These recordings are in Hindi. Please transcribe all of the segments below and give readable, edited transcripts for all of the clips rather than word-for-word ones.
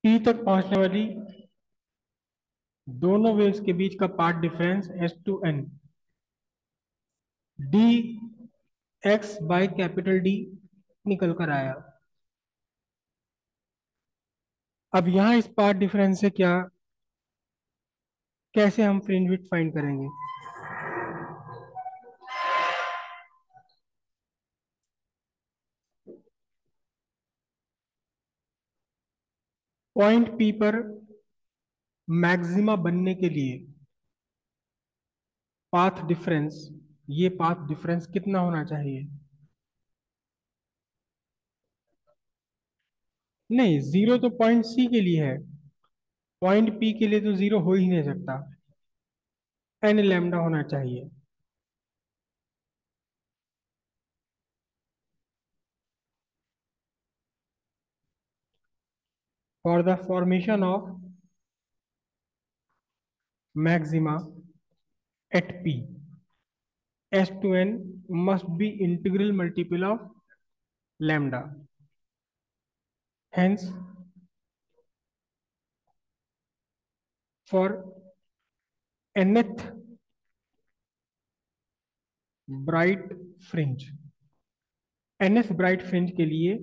पी तक पहुंचने वाली दोनों वेव्स के बीच का path difference S2n D x by capital D निकल कर आया। अब यहां इस पाथ डिफरेंस से क्या कैसे हम फ्रिंज विड्थ फाइंड करेंगे? पॉइंट पी पर मैक्सिमा बनने के लिए पाथ डिफरेंस, ये पाथ डिफरेंस कितना होना चाहिए? नहीं, जीरो तो पॉइंट सी के लिए है, पॉइंट पी के लिए तो जीरो हो ही नहीं सकता, एन लैम्डा होना चाहिए। For the formation of maxima eight P, S2n must be integral multiple of lambda. Hence, for nth bright fringe, nth bright fringe के लिए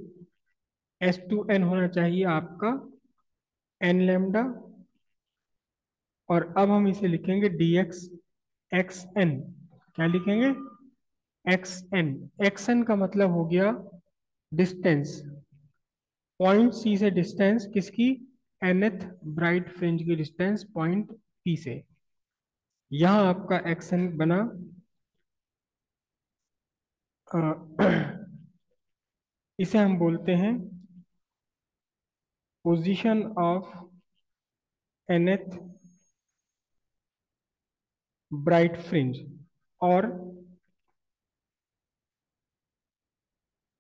S2n होना चाहिए आपका n lambda, और अब हम इसे लिखेंगे dx xn। क्या लिखेंगे? xn। xn का मतलब हो गया डिस्टेंस, पॉइंट सी से डिस्टेंस किसकी? nth ब्राइट फ्रिंज की डिस्टेंस पॉइंट पी से। यहां आपका xn बना अ, इसे हम बोलते हैं position of nth bright fringe, और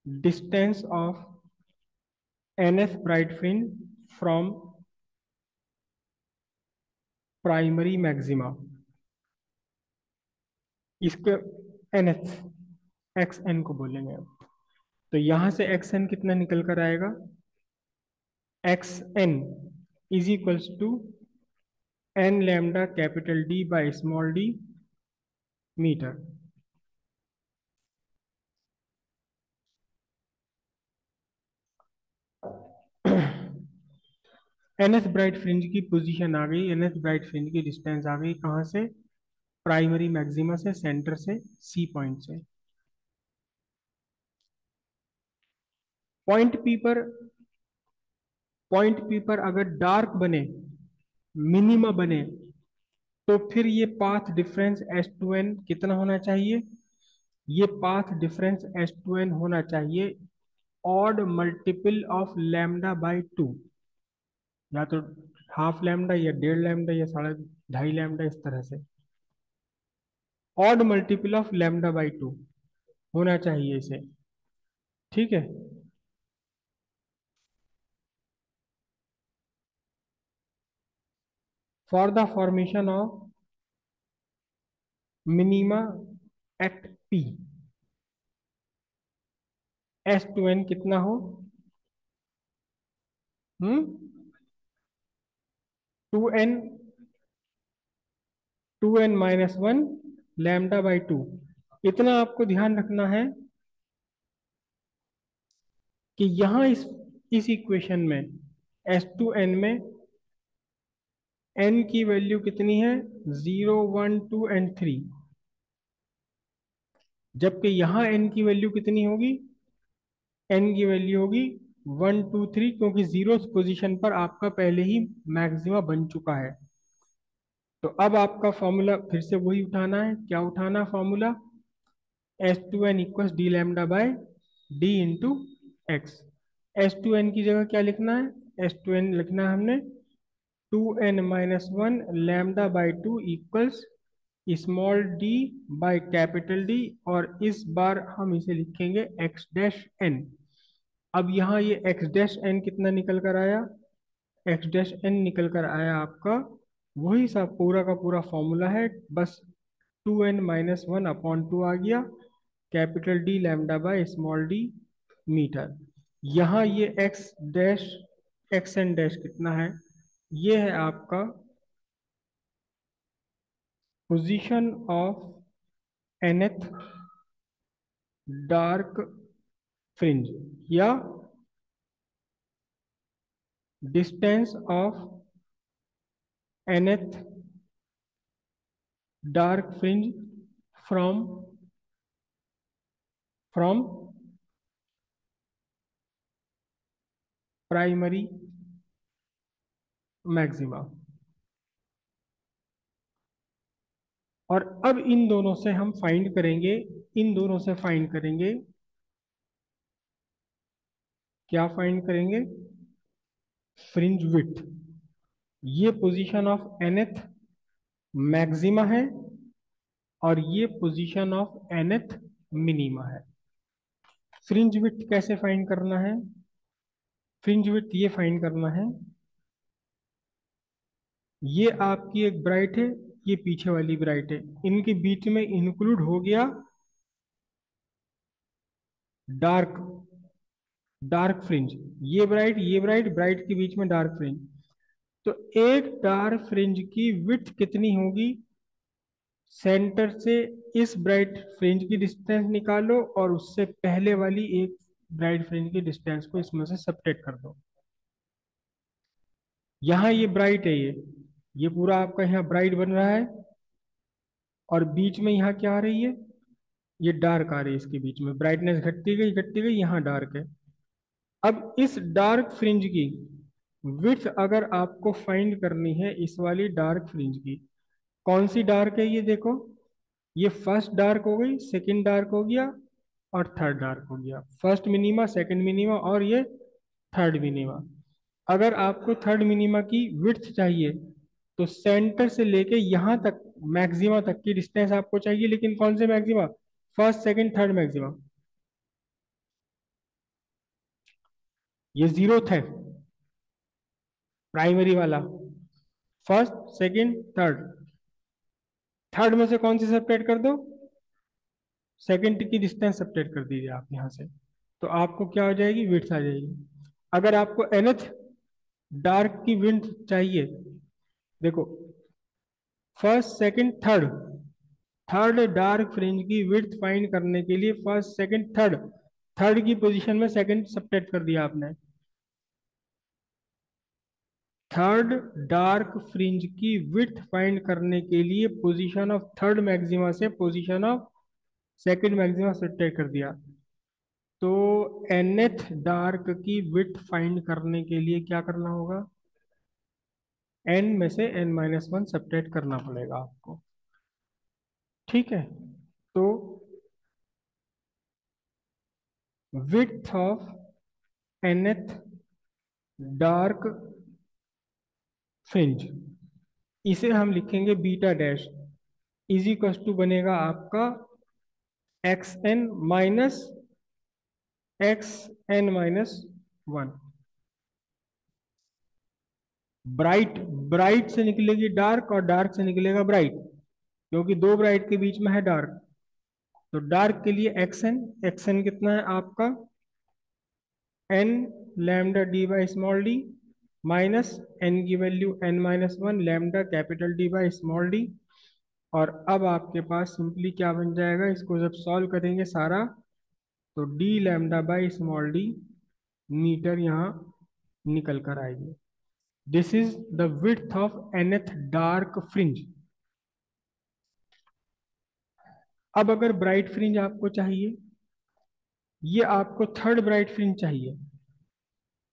distance of nth bright fringe from primary maxima. इसके nth xn को बोलेंगे। तो यहां से xn कितना निकल कर आएगा? xn is equals to n lambda capital D by small d metre. nth bright fringe की पोजीशन आ गई, nth ब्राइट फ्रिंज की डिस्टेंस आ गई, कहां से? प्राइमरी मैक्सिमा से, सेंटर से, सी पॉइंट से। पॉइंट पी पर पॉइंट पी पर अगर डार्क बने, मिनिमा बने, तो फिर ये पाथ डिफरेंस S2n कितना होना चाहिए? ये पाथ डिफरेंस S2n होना चाहिए odd multiple of lambda by to, या तो हाफ लैम्डा या डेढ़ लैम्डा या साढ़े ढाई लैम्डा, इस तरह से odd multiple of lambda by two होना चाहिए इसे। ठीक है। For the formation of minima at P, S2n कितना हो? 2n, 2n-1 lambda by to. इतना आपको ध्यान रखना है कि यहां इस इक्वेशन में S2n में n की वैल्यू कितनी है? 0, 1, 2 एंड 3, जबकि यहां n की वैल्यू कितनी होगी? n की वैल्यू होगी 1, 2, 3, क्योंकि जीरो पोजीशन पर आपका पहले ही मैक्सिमा बन चुका है। तो अब आपका फॉर्मूला फिर से वही उठाना है। क्या उठाना formula? S2n equal D lambda by D into x. S2n की जगह क्या लिखना है? S2n लिखना है हमने 2n-1 lambda by two equals small D by capital D, और इस बार हम इसे लिखेंगे एक्स डैश एन। अब यहाँ ये एक्स डैश एन कितना निकल कर आया? एक्स डैश एन निकल कर आया आपका वही सब पूरा का पूरा फॉर्मूला है, बस 2n-1 अपॉन टू आ गया, capital D lambda by small D metre. यहाँ ये x dash x n dash कितना है, ये है आपका position of nth dark fringe, या distance of nth dark fringe from from primary maxima. और अब इन दोनों से हम फाइंड करेंगे, इन दोनों से फाइंड करेंगे, क्या फाइंड करेंगे, फ्रिंज विड्थ। ये पोजीशन ऑफ nth मैक्सिमा है और ये पोजीशन ऑफ nth मिनिमा है। फ्रिंज विड्थ कैसे फाइंड करना है, फ्रिंज विड्थ ये फाइंड करना है, ये आपकी एक ब्राइट है, ये पीछे वाली ब्राइट है, इनके बीच में इंक्लूड हो गया डार्क, डार्क फ्रिंज। ये ब्राइट, ब्राइट के बीच में डार्क फ्रिंज। तो एक डार्क फ्रिंज की विड्थ कितनी होगी, सेंटर से इस ब्राइट फ्रिंज की डिस्टेंस निकालो और उससे पहले वाली एक ब्राइट फ्रिंज की डिस्टेंस को इसमें से सबट्रैक्ट कर दो। यहाँ ये ब्राइट है, ये पूरा आपका यहाँ ब्राइट बन रहा है, और बीच में यहाँ क्या आ रही है, ये डार्क आ रही है, इसके बीच में ब्राइटनेस घटती गई, यहाँ डार्क है। अब इस डार्क फ्रिंज की विड्थ अगर आपको फाइंड करनी है, इस वाली डार्क फ्रिंज की, कौन सी डार्क है ये देखो, ये फर्स्ट डार्क हो गई, सेकंड डार्क हो गया और थर्ड डार्क हो गया, फर्स्ट मिनिमा, सेकंड मिनिमा और ये थर्ड मिनिमा। अगर आपको थर्ड मिनिमा की विड्थ चाहिए तो सेंटर से लेके यहां तक मैक्सिमा तक की डिस्टेंस आपको चाहिए, लेकिन कौन से maxima, first second third maxima. ये जीरोथ है, प्राइमरी वाला, फर्स्ट सेकंड थर्ड, थर्ड में से कौन सी सेपरेट कर दो, सेकंड की डिस्टेंस सेपरेट कर दीजिए आप यहां से, तो आपको क्या हो जाएगी, विड्थ आ जाएगी। अगर आपको nth डार्क की विड्थ चाहिए, देखो first second third, third dark fringe की विड्थ फाइंड करने के लिए फर्स्ट सेकंड थर्ड, थर्ड की पोजीशन में सेकंड सब्ट्रैक्ट कर दिया आपने, थर्ड डार्क फ्रिंज की विड्थ फाइंड करने के लिए पोजीशन ऑफ थर्ड मैक्सिमा से position of second maxima subtract कर दिया। तो nth डार्क की विड्थ फाइंड करने के लिए क्या करना होगा, n में से n-1 सब्ट्रैक्ट करना पड़ेगा आपको, ठीक है। तो width of nth dark fringe, इसे हम लिखेंगे beta dash, is equal to बनेगा आपका X N minus x n-1। Bright, bright से निकलेगी डार्क और डार्क से निकलेगा ब्राइट, क्योंकि दो ब्राइट के बीच में है डार्क। तो डार्क के लिए एक्स एन कितना है आपका, n lambda D by small d, minus n की value n-1 lambda capital D by small d. और अब आपके पास सिंपली क्या बन जाएगा, इसको जब सॉल्व करेंगे सारा, तो D lambda by small D metre यहाँ निकल कर आएगी। This is the width of nth dark fringe. अब अगर ब्राइट फ्रिंज आपको चाहिए, ये आपको थर्ड ब्राइट फ्रिंज चाहिए,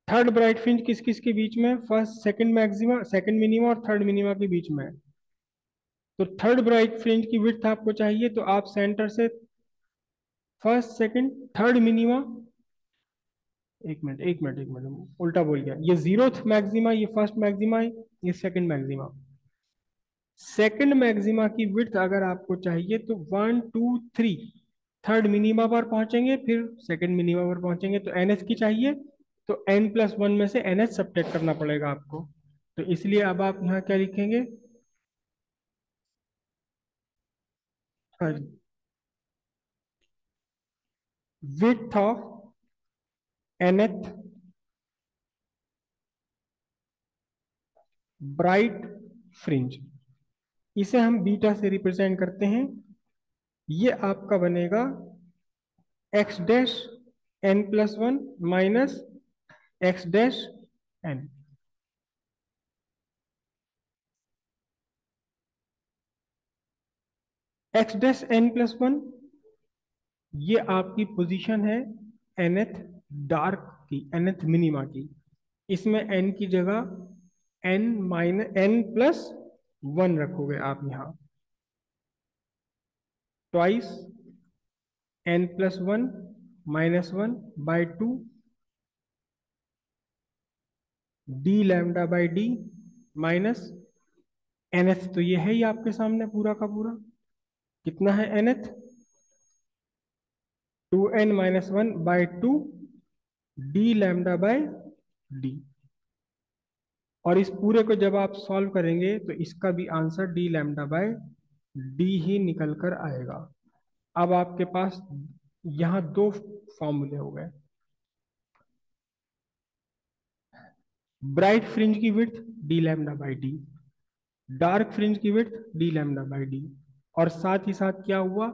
थर्ड ब्राइट फ्रिंज किस किस के बीच में, first second maxima, second minima और थर्ड मिनिमा के बीच में है। तो थर्ड ब्राइट फ्रिंज की विड्थ आपको चाहिए, तो आप सेंटर से फर्स्ट सेकंड थर्ड मिनिमा, एक मिनट उल्टा बोल गया, ये जीरोथ मैक्सिमा, ये फर्स्ट मैक्सिमा है, ये सेकंड मैक्सिमा। सेकंड मैक्सिमा की विड्थ अगर आपको चाहिए तो 1 2 3 थर्ड मिनिमा पर पहुंचेंगे, फिर सेकंड मिनिमा पर पहुंचेंगे, तो एनएच की चाहिए, तो n+1 में से एनएच सब्ट्रैक्ट करना पड़ेगा आपको। तो इसलिए अब आप यहाँ क्या लिखेंगे, width of nth bright fringe, इसे हम बीटा से रिप्रेजेंट करते हैं। ये आपका बनेगा X dash N plus one minus X dash N. X dash N plus one, ये आपकी पोजीशन है nth डार्क की, nth मिनिमा की। इसमें n की जगह n minus n plus one रखोगे आप यहाँ, twice n plus one minus one by two D lambda by D minus nth, तो ये है ही आपके सामने पूरा का पूरा। कितना है nth? 2n minus one by two D lambda by d. और इस पूरे को जब आप सॉल्व करेंगे तो इसका भी answer D lambda by d ही निकल कर आएगा। अब आपके पास यहां दो फॉर्मूले हो गए, ब्राइट फ्रिंज की width D lambda by d, dark fringe की width D lambda by d. और साथ ही साथ क्या हुआ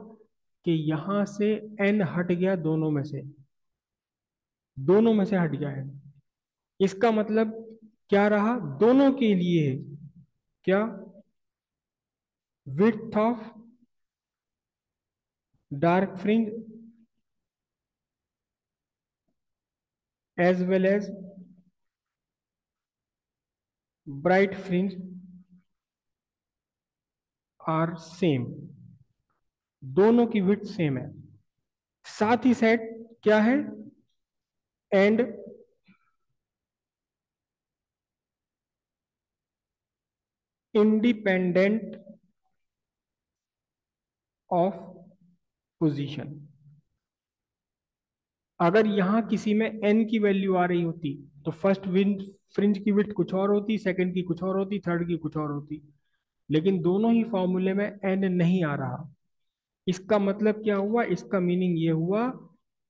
कि यहां से एन हट गया, दोनों में से हट गया है। इसका मतलब क्या रहा, दोनों के लिए क्या, width of dark fringe as well as bright fringe are same, दोनों की विड्थ सेम है। साथ ही सेट क्या है, एंड इंडिपेंडेंट ऑफ पोजीशन। अगर यहां किसी में n की वैल्यू आ रही होती तो फर्स्ट विंड फ्रिंज की विड्थ कुछ और होती, सेकंड की कुछ और होती, थर्ड की कुछ और होती, लेकिन दोनों ही फॉर्मूले में n नहीं आ रहा। इसका मतलब क्या हुआ, इसका मीनिंग ये हुआ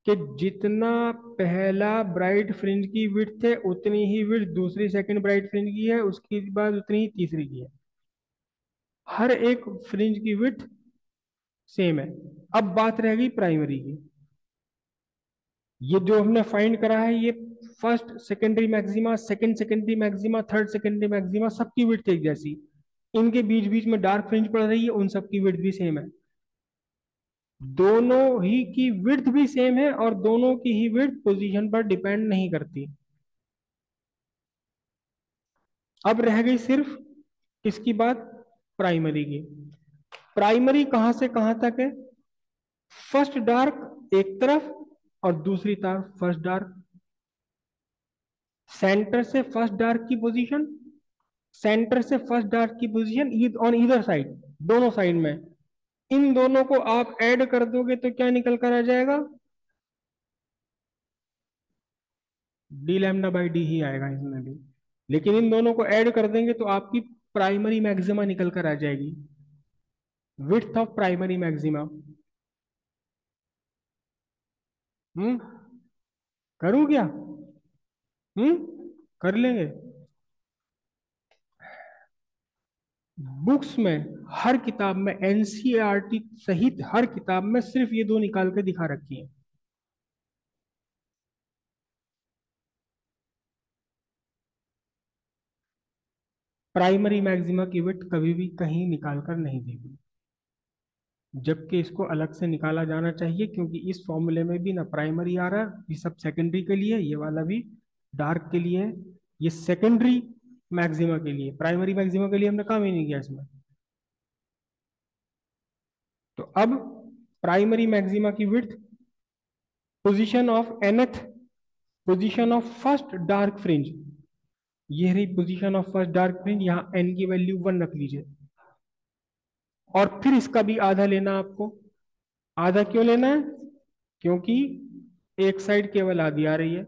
कि जितना पहला ब्राइट फ्रिंज की विड्थ है उतनी ही विड्थ दूसरी सेकंड ब्राइट फ्रिंज की है, उसके बाद उतनी ही तीसरी की है। हर एक फ्रिंज की विड्थ सेम है। अब बात रह गई प्राइमरी की। ये जो हमने फाइंड करा है, ये first secondary maxima, second secondary maxima, third secondary maxima, सबकी विड्थ एक जैसी। इनके बीच बीच में डार्क फ्रिंज पड़ रही है, उन सबकी विड्थ भी सेम है। दोनों ही की विड्थ भी सेम है और दोनों की ही विड्थ पोजीशन पर डिपेंड नहीं करती। अब रह गई सिर्फ किसकी बात, प्राइमरी की। प्राइमरी कहां से कहां तक है, फर्स्ट डार्क एक तरफ और दूसरी तरफ फर्स्ट डार्क। सेंटर से फर्स्ट डार्क की पोजीशन, सेंटर से फर्स्ट डार्क की पोजीशन ऑन ईदर साइड, दोनों साइड में। इन दोनों को आप ऐड कर दोगे तो क्या निकल कर आ जाएगा, डी लैम्डा बाई डी ही आएगा इसमें भी। लेकिन इन दोनों को ऐड कर देंगे तो आपकी प्राइमरी मैक्सिमा निकल कर आ जाएगी, विड्थ ऑफ प्राइमरी मैक्सिमा। हम्म, करूं क्या? कर लेंगे। बुक्स में हर किताब में, एनसीईआरटी सहित हर किताब में सिर्फ ये दो निकाल के दिखा रखी है। प्राइमरी मैक्सिमा की विड्थ कभी भी कहीं निकाल कर नहीं देगी, जबकि इसको अलग से निकाला जाना चाहिए, क्योंकि इस फॉर्मूले में भी ना प्राइमरी आ रहा है, ये सब सेकेंडरी के लिए, ये वाला भी डार्क के लिए है। ये सेकेंडरी मैक्सिमा के लिए, प्राइमरी मैक्सिमा के लिए हमने काम ही नहीं किया इसमें। तो अब प्राइमरी मैक्सिमा की width, position of nth, position of first dark fringe, ये रही position of first dark fringe, यहाँ n की वैल्यू 1 रख लीजिए। और फिर इसका भी आधा लेना आपको। आधा क्यों लेना है, क्योंकि एक साइड केवल आधी आ रही है।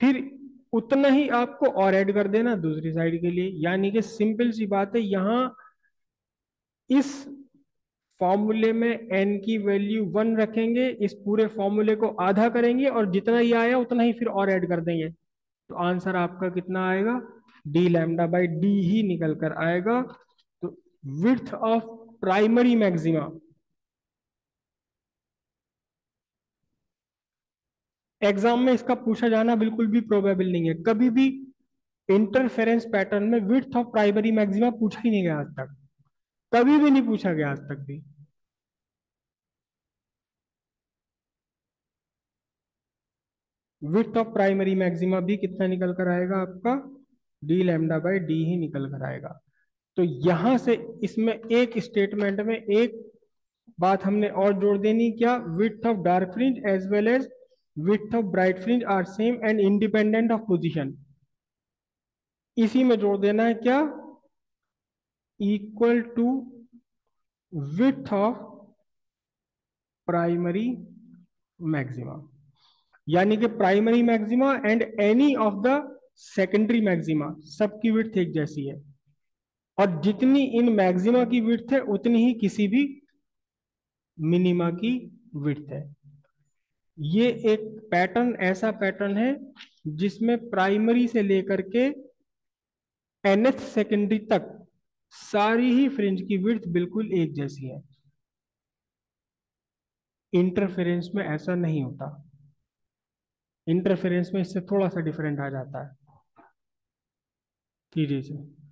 फिर उतना ही आपको और ऐड कर देना दूसरी साइड के लिए, यानी कि सिंपल सी बात है, यहां इस फॉर्मूले में n की वैल्यू 1 रखेंगे, इस पूरे फॉर्मूले को आधा करेंगे और जितना ही आया उतना ही फिर और ऐड कर देंगे, तो आंसर आपका कितना आएगा, डी लैम्डा बाई डी ही निकल कर आएगा। तो width of primary maxima, exam में इसका पूछा जाना बिल्कुल भी प्रोबेबल नहीं है। कभी भी इंटरफेरेंस पैटर्न में विड्थ ऑफ प्राइमरी मैक्सिमा पूछा ही नहीं गया आज तक, कभी भी नहीं पूछा गया आज तक भी। विड्थ ऑफ प्राइमरी मैक्सिमा भी कितना निकल कर आएगा आपका, डी लैम्डा बाई डी ही निकल कर आएगा। तो यहां से इसमें एक स्टेटमेंट में एक बात हमने और जोड़ देनी, क्या, width of dark fringe as well as width of bright fringe are same and independent of position. इसी में जोड़ देना है क्या, equal to width of primary maxima, यानी कि primary maxima and any of the secondary maxima, सबकी विड्थ एक जैसी है। और जितनी इन मैक्सिमा की विड्थ है उतनी ही किसी भी मिनिमा की विड्थ है। ये एक पैटर्न, ऐसा पैटर्न है जिसमें प्राइमरी से लेकर के nth सेकेंडरी तक सारी ही फ्रिंज की विड्थ बिल्कुल एक जैसी है। इंटरफेरेंस में ऐसा नहीं होता, इंटरफेरेंस में इससे थोड़ा सा डिफरेंट आ जाता है। ठीक है।